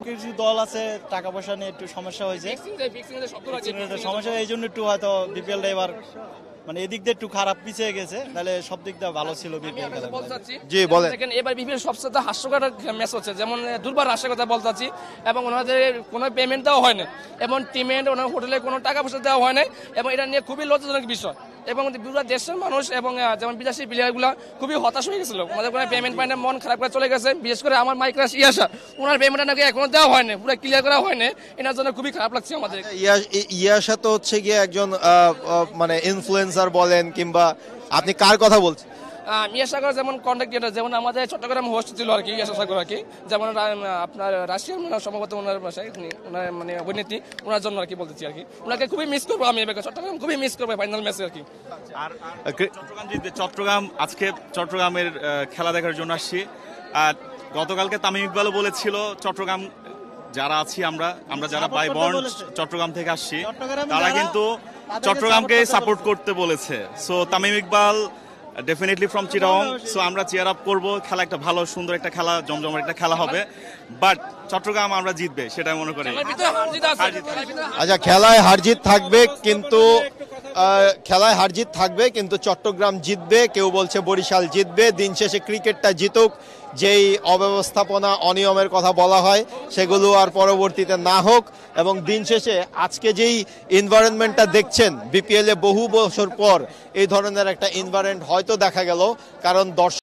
কিছু দল আছে টাকা পয়সা নিয়ে একটু সমস্যা হয়েছে, সমস্যা এই জন্য একটু হয়তো বিপিএলটা এবার মানে এদিক দিয়ে একটু খারাপ পিছিয়ে গেছে, তাহলে সব দিক দিয়ে ভালো ছিল বিপিএল খেলা। জি বলেন। দেখেন এবার বিপিএল সবচেয়ে হাস্যকর ম্যাচ হচ্ছে, যেমন দুর্বার রাশের কথা বলতে চাচ্ছি, এবং ওনাদের কোনো পেমেন্ট দেওয়া হয় না, এবং টিমের ওনার হোটেলে কোনো টাকা পয়সা দেওয়া হয় না, এবং এটা নিয়ে খুবই লজ্জাজনক বিষয়। এবং পুরো দেশের মানুষ এবং যেমন বিদেশি প্লেয়ারগুলো খুবই হতাশ হয়ে গেছিল, ওনাদের কোনো পেমেন্ট পায় না, মন খারাপ করে চলে গেছে। বিশেষ করে আমার মাইক্রাস ইয়াসা, ওনার পেমেন্টটা নাকি এখনো দেওয়া হয়নি, পুরো ক্লিয়ার করা হয়নি, এটার জন্য খুবই খারাপ লাগছে আমাদের। ইয়াশা তো হচ্ছে গিয়ে একজন মানে ইনফ্লুয়েন্সার বলেন, কিংবা আপনি কার কথা বলছেন? ইয়াসাগর যেমন কন্ট্রাক্টর, যেমন আমাদের চট্টগ্রাম হোস্ট ছিল আর কি ইয়াসাগর আর কি, যেমন আপনার রাশিয়ার সম্ভবত ওনার ভাষায় ওনার মানে অভিনেত্রী, ওনার জন্য আর কি বলতেছি আর কি, ওনাকে খুবই মিস করবো আমি, চট্টগ্রাম খুবই মিস করবো ফাইনাল ম্যাচে আর কি। আর চট্টগ্রাম আজকে চট্টগ্রামের খেলা দেখার জন্য আসছি। আর গতকালকে তামিম ইকবালও বলেছিল চট্টগ্রাম যারা আছি আমরা যারা বাই বর্ন চট্টগ্রাম থেকে আসছি, তারা কিন্তু চট্টগ্রামকে সাপোর্ট করতে বলেছে। So Tamim Iqbal definitely from Chittagong, so আমরা চিয়ার আপ করবো। খেলা একটা ভালো সুন্দর একটা খেলা, জমজমের একটা খেলা হবে, বাট চট্টগ্রাম আমরা জিতবে সেটাই মনে করি। আচ্ছা, খেলায় হারজিত থাকবে, কিন্তু খেলায় হারজিত থাকবে, কিন্তু চট্টগ্রাম জিতবে। কেউ বলছে বরিশাল জিতবে। দিন শেষে ক্রিকেটটা জিতুক, যেই অব্যবস্থাপনা অনিয়মের কথা বলা হয় সেগুলো আর পরবর্তীতে না হোক। এবং দিন শেষে আজকে যেই এনভায়রনমেন্টটা দেখছেন বিপিএল এ বহু বছর পর এই ধরনের একটা এনভায়রনমেন্ট হয়তো দেখা গেল, কারণ দর্শক